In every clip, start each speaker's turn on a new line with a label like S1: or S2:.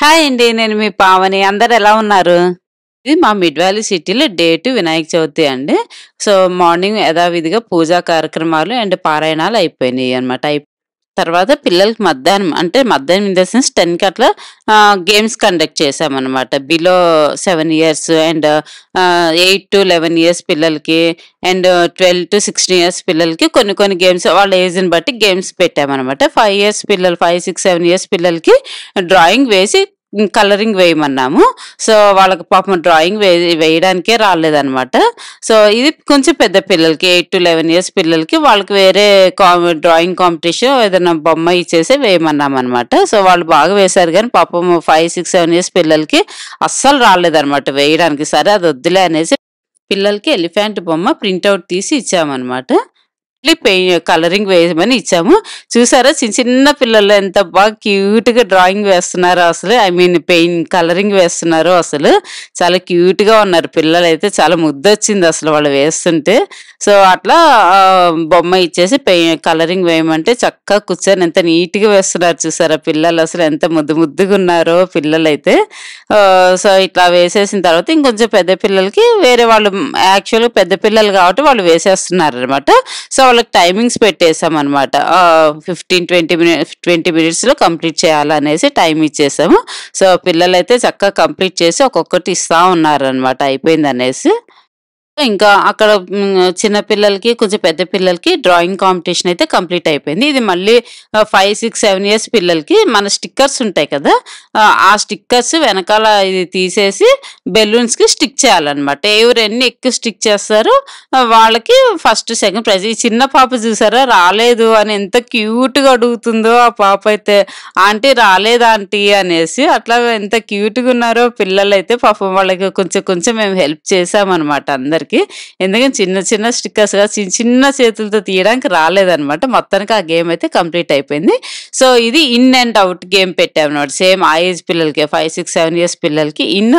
S1: Hi అండి, నేను మీ పావని. అందరు ఎలా ఉన్నారు? ఇది మా మిడ్ వ్యాలీ సిటీలో డేట్ వినాయక చవితి అండి. సో మార్నింగ్ యథావిధిగా పూజా కార్యక్రమాలు అండ్ పారాయణాలు అయిపోయినాయి అనమాట. తర్వాత పిల్లలకి మధ్యాహ్నం అంటే మధ్యాహ్నం ఇన్ ద సెన్స్ 10కి అట్లా గేమ్స్ కండక్ట్ చేసామన్నమాట. Below 7 years and 8 to 11 years పిల్లలకి అండ్ 12 to 16 ఇయర్స్ పిల్లలకి కొన్ని కొన్ని గేమ్స్ వాళ్ళ ఏజ్ని బట్టి గేమ్స్ పెట్టామన్నమాట. 5 ఇయర్స్ పిల్లలు 5, 6, 7 ఇయర్స్ పిల్లలకి డ్రాయింగ్ వేసి కలరింగ్ వేయమన్నాము. సో వాళ్ళకి పాపం డ్రాయింగ్ వేయడానికే రాలేదనమాట. సో ఇది కొంచెం పెద్ద పిల్లలకి 8 to 11 ఇయర్స్ పిల్లలకి వాళ్ళకి వేరే డ్రాయింగ్ కాంపిటీషన్ ఏదైనా బొమ్మ ఇచ్చేసి వేయమన్నాం అనమాట. సో వాళ్ళు బాగా వేశారు కానీ పాపం 5, 6, 7 ఇయర్స్ పిల్లలకి అస్సలు రాలేదనమాట వేయడానికి. సరే అది వద్దులే అనేసి పిల్లలకి ఎలిఫెంట్ బొమ్మ ప్రింట్అవుట్ తీసి ఇచ్చామన్నమాట. కలరింగ్ వేయమని ఇచ్చాము. చూసారా చిన్న చిన్న పిల్లలు ఎంత బాగా క్యూట్ గా డ్రాయింగ్ వేస్తున్నారో, అసలు ఐ మీన్ కలరింగ్ వేస్తున్నారు. అసలు చాలా క్యూట్ గా ఉన్నారు పిల్లలు అయితే. చాలా ముద్దొచ్చింది అసలు వాళ్ళు వేస్తుంటే. సో అట్లా బొమ్మ ఇచ్చేసి కలరింగ్ వేయమంటే చక్కగా కూర్చొని ఎంత నీట్ గా వేస్తున్నారు చూసారా పిల్లలు. అసలు ఎంత ముద్దుగా ఉన్నారో పిల్లలు అయితే. సో ఇట్లా వేసేసిన తర్వాత ఇంకొంచెం పెద్ద పిల్లలకి వేరే వాళ్ళు యాక్చువల్గా పెద్ద పిల్లలు కాబట్టి వాళ్ళు వేసేస్తున్నారు అనమాట. సో వాళ్ళకి టైమింగ్స్ పెట్టేసాం అనమాట. 15-20 మినిట్స్లో కంప్లీట్ చేయాలనేసి టైం ఇచ్చేసాము. సో పిల్లలు అయితే చక్కగా కంప్లీట్ చేసి ఒక్కొక్కటి ఇస్తా ఉన్నారు అనమాట అయిపోయింది అనేసి. ఇంకా అక్కడ చిన్న పిల్లలకి కొంచెం పెద్ద పిల్లలకి డ్రాయింగ్ కాంపిటీషన్ అయితే కంప్లీట్ అయిపోయింది. ఇది మళ్ళీ 5, 6, 7 ఇయర్స్ పిల్లలకి మన స్టిక్కర్స్ ఉంటాయి కదా, ఆ స్టిక్కర్స్ వెనకాల ఇది తీసేసి బెలూన్స్ కి స్టిక్ చేయాలన్నమాట. ఎవరు ఎన్ని ఎక్కువ స్టిక్ చేస్తారో వాళ్ళకి ఫస్ట్, సెకండ్ ప్రైజ్. ఈ చిన్న పాప చూసారా రాలేదు అని ఎంత క్యూట్ గా అడుగుతుందో ఆ పాప అయితే. ఆంటీ రాలేదా ఆంటీ అనేసి అట్లా ఎంత క్యూట్ గా ఉన్నారో పిల్లలు అయితే. పాపం వాళ్ళకి కొంచెం మేము హెల్ప్ చేసామన్నమాట అందరికి. ఎందుకంటే చిన్న చిన్న స్టిక్కర్స్ చిన్న చేతులతో తీయడానికి రాలేదనమాట. మొత్తానికి ఆ గేమ్ అయితే కంప్లీట్ అయిపోయింది. సో ఇది ఇన్ అండ్ అవుట్ గేమ్ పెట్టామన్నమాట. సేమ్ ఆ ఏజ్ పిల్లలకి 5, 6, 7 ఇయర్స్ పిల్లలకి ఇన్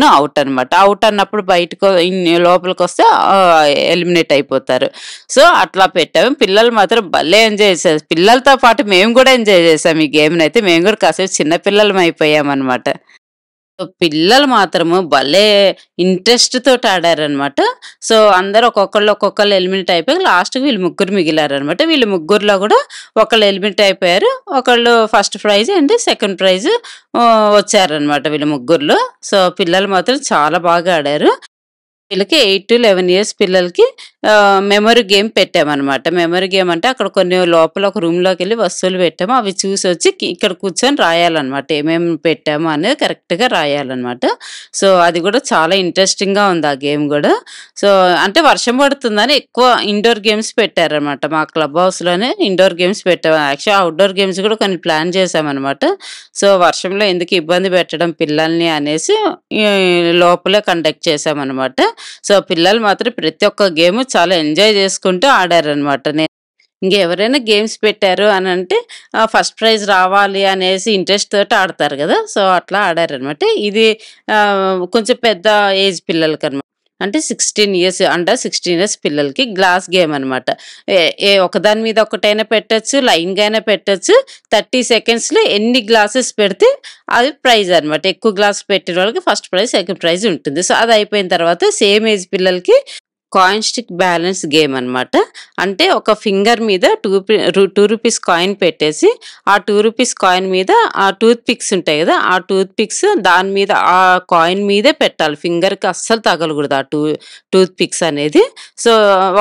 S1: అవుట్ అనమాట. అవుట్ అన్నప్పుడు బయటకు లోపలికి వస్తే ఎలిమినేట్ అయిపోతారు. సో అట్లా పెట్టాము. పిల్లలు మాత్రం భలే ఎంజాయ్ చేశారు. పిల్లలతో పాటు మేము కూడా ఎంజాయ్ చేసాం ఈ గేమ్ని అయితే. మేము కూడా కాసేపు చిన్నపిల్లలం అయిపోయామన్నమాట. పిల్లలు మాత్రము భలే ఇంట్రెస్ట్ తోటి ఆడారనమాట. సో అందరు ఒక్కొక్కళ్ళు ఎలిమినేట్ అయిపోయి లాస్ట్కి వీళ్ళు ముగ్గురు మిగిలారనమాట. వీళ్ళు ముగ్గురులో కూడా ఒకళ్ళు ఎలిమినేట్ అయిపోయారు. ఒకళ్ళు first prize and second prize వచ్చారనమాట వీళ్ళు ముగ్గురులో. సో పిల్లలు మాత్రం చాలా బాగా ఆడారు. వీళ్ళకి 8 to 11 ఇయర్స్ పిల్లలకి మెమరీ గేమ్ పెట్టామన్నమాట. మెమరీ గేమ్ అంటే అక్కడ కొన్ని లోపల ఒక రూమ్లోకి వెళ్ళి వస్తువులు పెట్టాము. అవి చూసి వచ్చి ఇక్కడ కూర్చొని రాయాలన్నమాట. ఏమేమి పెట్టాము అనేది కరెక్ట్గా రాయాలన్నమాట. సో అది కూడా చాలా ఇంట్రెస్టింగ్గా ఉంది ఆ గేమ్ కూడా. సో అంటే వర్షం పడుతుందని ఎక్కువ ఇండోర్ గేమ్స్ పెట్టారనమాట. మా క్లబ్ హౌస్లోనే ఇండోర్ గేమ్స్ పెట్టాము. యాక్చువల్ అవుట్డోర్ గేమ్స్ కూడా కొన్ని ప్లాన్ చేసామన్నమాట. సో వర్షంలో ఎందుకు ఇబ్బంది పెట్టడం పిల్లల్ని అనేసి లోపలే కండక్ట్ చేసామన్నమాట. సో పిల్లలు మాత్రం ప్రతి ఒక్క గేమ్ చాలా ఎంజాయ్ చేసుకుంటూ ఆడారనమాట. ఇంకెవరైనా గేమ్స్ పెట్టారు అని అంటే ఫస్ట్ ప్రైజ్ రావాలి అనేసి ఇంట్రెస్ట్ తోటి ఆడతారు కదా. సో అట్లా ఆడారనమాట. ఇది కొంచెం పెద్ద ఏజ్ పిల్లలకి అనమాట. అంటే 16 ఇయర్స్ అండర్ 16 ఇయర్స్ పిల్లలకి గ్లాస్ గేమ్ అనమాట. ఒకదాని మీద ఒకటైనా పెట్టచ్చు, లైన్గా అయినా పెట్టచ్చు. 30 సెకండ్స్లో ఎన్ని గ్లాసెస్ పెడితే అది ప్రైజ్ అనమాట. ఎక్కువ గ్లాస్ పెట్టిన వాళ్ళకి ఫస్ట్ ప్రైజ్, సెకండ్ ప్రైజ్ ఉంటుంది. సో అది అయిపోయిన తర్వాత సేమ్ ఏజ్ పిల్లలకి కాయిన్ స్టిక్ బ్యాలెన్స్ గేమ్ అనమాట. అంటే ఒక ఫింగర్ మీద 2 రూపీస్ కాయిన్ పెట్టేసి ఆ 2 రూపీస్ కాయిన్ మీద ఆ టూత్ పిక్స్ ఉంటాయి కదా, ఆ టూత్ పిక్స్ దాని మీద ఆ కాయిన్ మీదే పెట్టాలి. ఫింగర్కి అస్సలు తగలకూడదు ఆ టూత్ పిక్స్ అనేది. సో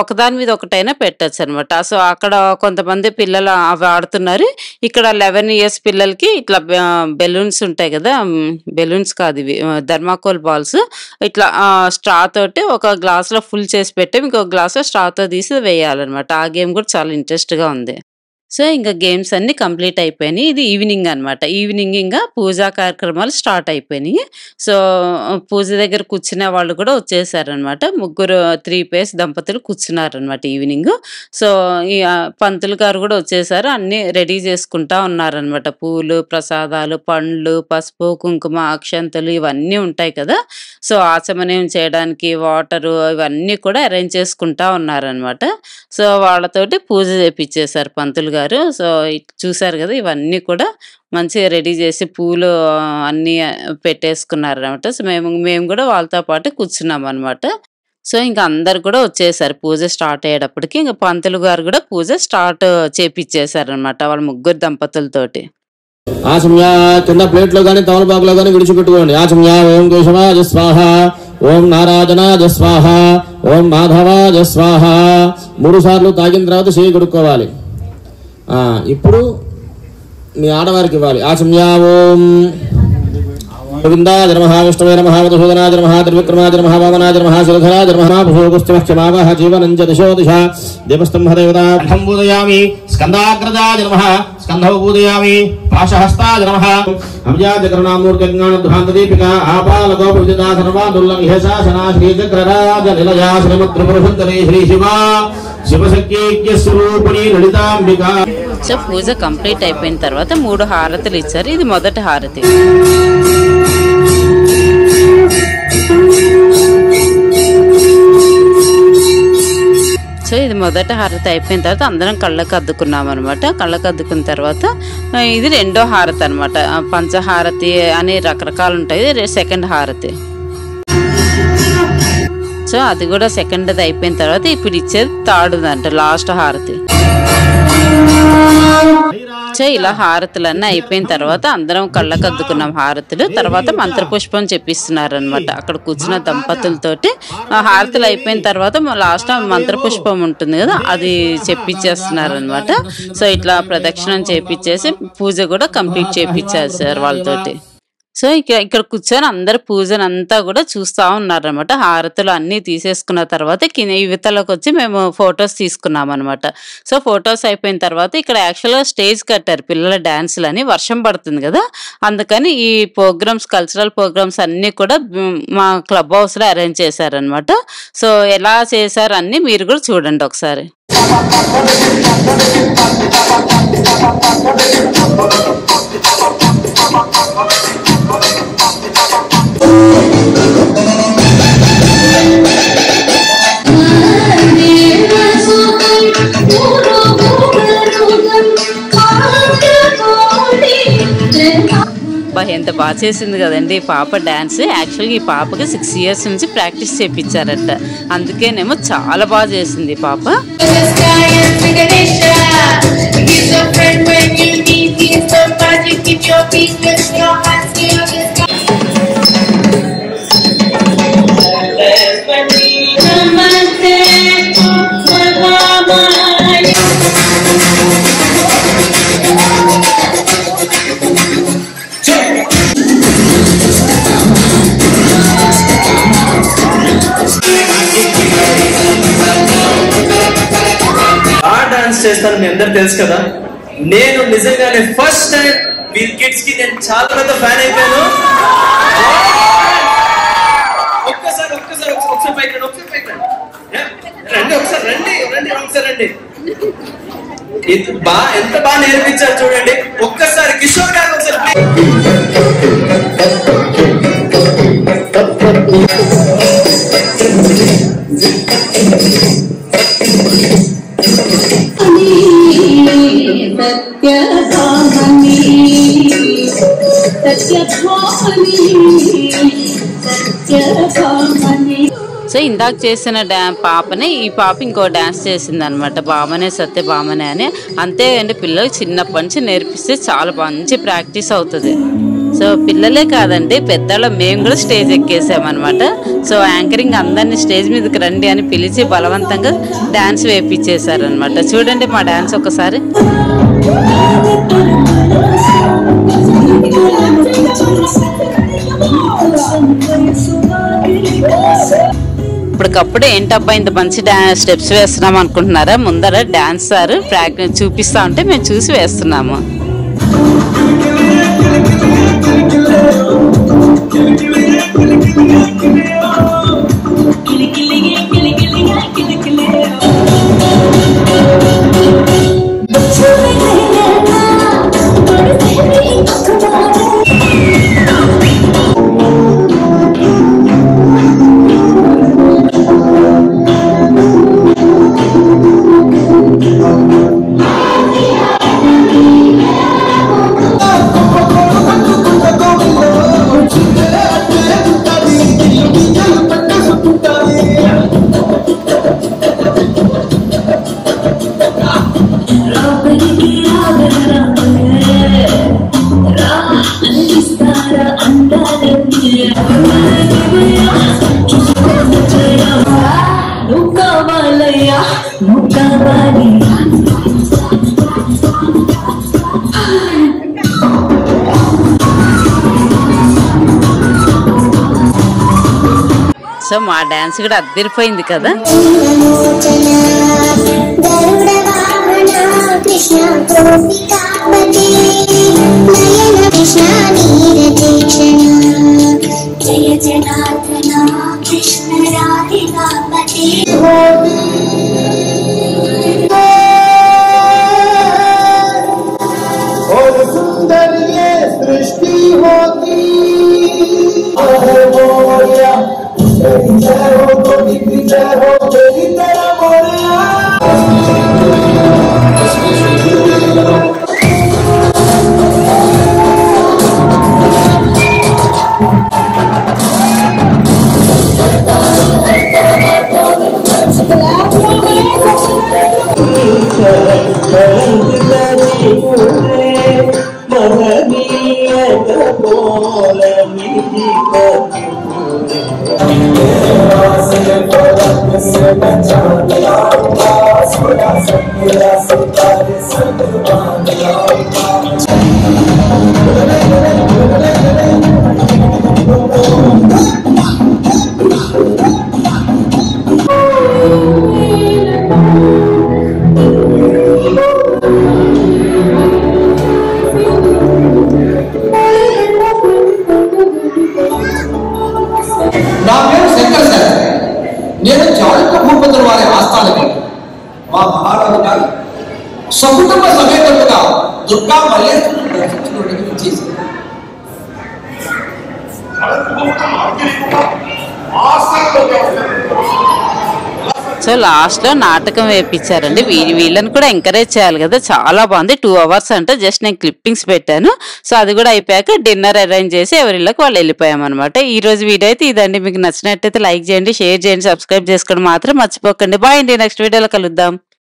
S1: ఒకదాని మీద ఒకటైనా పెట్టచ్చు అనమాట. సో అక్కడ కొంతమంది పిల్లలు అవి ఆడుతున్నారు. ఇక్కడ 11 ఇయర్స్ పిల్లలకి ఇట్లా బెలూన్స్ ఉంటాయి కదా, బెలూన్స్ కాదు ఇవి థర్మాకోల్ బాల్స్, ఇట్లా స్ట్రా తోటి ఒక గ్లాస్లో ఫుల్ చేసి పెట్టి ఇంకో గ్లాస్ స్ట్రాతో తీసి వేయాలన్నమాట. ఆ గేమ్ కూడా చాలా ఇంట్రెస్ట్గా ఉంది. సో, ఇంక గేమ్స్ అన్నీ కంప్లీట్ అయిపోయినాయి. ఇది ఈవినింగ్ అనమాట. ఈవినింగ్ ఇంగ పూజా కార్యక్రమాలు స్టార్ట్ అయిపోయినాయి. సో, పూజ దగ్గర కూర్చునే వాళ్ళు కూడా వచ్చేసారనమాట. ముగ్గురు 3 పేర్స్ దంపతులు కూర్చున్నారనమాట ఈవినింగు. సో, ఈ పంతులు గారు కూడా వచ్చేసారు. అన్నీ రెడీ చేసుకుంటా ఉన్నారనమాట. పూలు, ప్రసాదాలు, పండ్లు, పసుపు, కుంకుమ, అక్షంతలు ఇవన్నీ ఉంటాయి కదా! సో, ఆచమనీయం చేయడానికి వాటరు ఇవన్నీ కూడా అరేంజ్ చేసుకుంటా ఉన్నారనమాట. సో, వాళ్ళతోటి పూజ చేపిచ్చేసారు పంతులు గారు. సో, చూసారు కదా! ఇవన్నీ కూడా మంచిగా రెడీ చేసి పూలు అన్నీ పెట్టేసుకున్నారనమాట. సో, మేము కూడా వాళ్ళతో పాటు కూర్చున్నామనమాట. సో, ఇంక అందరూ కూడా వచ్చేసారు పూజ స్టార్ట్ అయ్యేటప్పటికి. ఇంక పంతులు గారు కూడా పూజ స్టార్ట్ చేపిచ్చేసారనమాట వాళ్ళ ముగ్గురు దంపతులతోటి.
S2: ఆచమ్య కింద ప్లేట్లో కానీ తమలపాకులో కానీ విడిచిపెట్టుకోండి. ఆచమ్య ఓం కేశవాజ స్వాహ, ఓం నారాయణాజ స్వాహ, ఓం మాధవాజ స్వాహ 3 సార్లు తాగిన తర్వాత చేయి కొడుక్కోవాలి. ఇప్పుడు మీ ఆడవారికి ఇవ్వాలి. ఆచమ్య ఓం గోవిందాయ నమః, విష్ణువే నమః, మధుసూదనాయ నమః, త్రివిక్రమాయ నమః, వామనాయ నమః, శిరధరాయ నమః, పుష్పక్షమావహ జీవనం చ దిశో దిశ దేవస్తంభదేవతా పూజయామి. స్కందాగ్రజాయ నమః, స్కంధౌ పూజయామి. పాశహస్తాయ నమః, అభ్యాజ కరుణామూర్తిజ్ఞానధ్వాంతదీపిక ఆపాలగోపవిదితా సర్వాదుర్లంఘ్యశాసనా శ్రీచక్రరాజ నిలయా శ్రీమద్గురుపురుషోత్తరీ శ్రీ శివా శివశక్తి స్వరూపిణి లలితాంబిక.
S1: సో, పూజ కంప్లీట్ అయిపోయిన తర్వాత 3 హారతులు ఇచ్చారు. ఇది మొదటి హారతి. సో, ఇది మొదటి హారతి అయిపోయిన తర్వాత అందరం కళ్ళకు అద్దుకున్నాం అనమాట. కళ్ళకు అద్దుకున్న తర్వాత ఇది రెండో హారతి అనమాట. పంచహారతి అని రకరకాలు ఉంటాయి. సెకండ్ హారతి. సో, అది కూడా సెకండ్ది అయిపోయిన తర్వాత ఇప్పుడు ఇచ్చేది థర్డ్దంట లాస్ట్ హారతి. సో, ఇలా హారతులన్నీ అయిపోయిన తర్వాత అందరం కళ్ళకు అద్దుకున్నాం హారతులు. తర్వాత మంత్రపుష్పం చెప్పిస్తున్నారు అనమాట అక్కడ కూర్చున్న దంపతులతోటి. హారతులు అయిపోయిన తర్వాత లాస్ట్ మంత్రపుష్పం ఉంటుంది కదా, అది చెప్పించేస్తున్నారు అనమాట. సో, ఇట్లా ప్రదక్షిణం చేపించేసి పూజ కూడా కంప్లీట్ చేపించేసారు వాళ్ళతోటి. సో, ఇక్కడ కూర్చొని అందరు పూజనంతా కూడా చూస్తూ ఉన్నారనమాట. హారతులు అన్నీ తీసేసుకున్న తర్వాత యువతలోకి వచ్చి మేము ఫొటోస్ తీసుకున్నాం అనమాట. సో, ఫొటోస్ అయిపోయిన తర్వాత ఇక్కడ యాక్చువల్గా స్టేజ్ కట్టారు పిల్లల డాన్సులని. వర్షం పడుతుంది కదా, అందుకని ఈ ప్రోగ్రామ్స్ కల్చరల్ ప్రోగ్రామ్స్ అన్నీ కూడా మా క్లబ్ హౌస్లో అరేంజ్ చేశారనమాట. సో, ఎలా చేశారు అన్నీ మీరు కూడా చూడండి ఒకసారి. ఎంత బాగా చేసింది కదండి ఈ పాప డాన్స్. యాక్చువల్గా ఈ పాపకి 6 ఇయర్స్ నుంచి ప్రాక్టీస్ చేయించారట, అందుకేనేమో చాలా బాగా చేసింది ఈ పాప.
S3: చేస్తాను మీ అందరు తెలుసు కదా. నేను నిజంగానే ఫస్ట్ టైం వీళ్ళ కిడ్స్ కి నేను చాలా పెద్ద ఫ్యాన్ అయిపోయాను. ఒక్కసారి పైకి రండి, ఒకసారి రండి. ఎంత బాగా నేర్పించారు చూడండి. ఒక్కసారి కిషోర్ గారు ఒకసారి
S1: సో, ఇందాక చేసిన పాపనే ఈ పాప ఇంకో డాన్స్ చేసింది అనమాట. భామనే సత్యభామనే అని. అంతే అండి, పిల్లలు చిన్నప్పటి నుంచి నేర్పిస్తే చాలా మంచి ప్రాక్టీస్ అవుతుంది. సో, పిల్లలే కాదండి పెద్దవాళ్ళ మేము కూడా స్టేజ్ ఎక్కేసామన్నమాట. సో, యాంకరింగ్ అందరినీ స్టేజ్ మీదకి రండి అని పిలిచి బలవంతంగా డాన్స్ వేయించేశారనమాట. చూడండి మా డాన్స్ ఒకసారి. అప్పటికప్పుడు ఏంటబ్బా ఇంత మంచి స్టెప్స్ వేస్తున్నాం అనుకుంటున్నారా? ముందర డాన్స్ సార్ ప్రాక్టీస్ చూపిస్తా ఉంటే మేము చూసి వేస్తున్నాము. సో మా డాన్స్ కూడా అద్దరిపోయింది కదా.
S4: నేను చాళుక్య భూపతుల వారి ఆస్థానకి మా మహారాజు గారు సకుటుంబ సమేతముగా దుర్గా మల్లేశ్వరుని దర్శించుకోవడానికి వచ్చేసి
S1: సో లాస్ట్ లో నాటకం వేయించారండి. వీళ్ళని కూడా ఎంకరేజ్ చేయాలి కదా. చాలా బాగుంది. 2 hours అంటే జస్ట్ నేను క్లిప్పింగ్స్ పెట్టాను. సో అది కూడా అయిపోయాక డిన్నర్ అరేంజ్ చేసి ఎవరిళ్ళకి వాళ్ళు వెళ్ళిపోయాం అనమాట. ఈ రోజు వీడియో అయితే ఇదండి. మీకు నచ్చినట్టయితే లైక్ చేయండి, షేర్ చేయండి, సబ్స్క్రైబ్ చేసుకోవడం మాత్రం మర్చిపోకండి. బాయ్ అండి. నెక్స్ట్ వీడియోలో కలుద్దాం.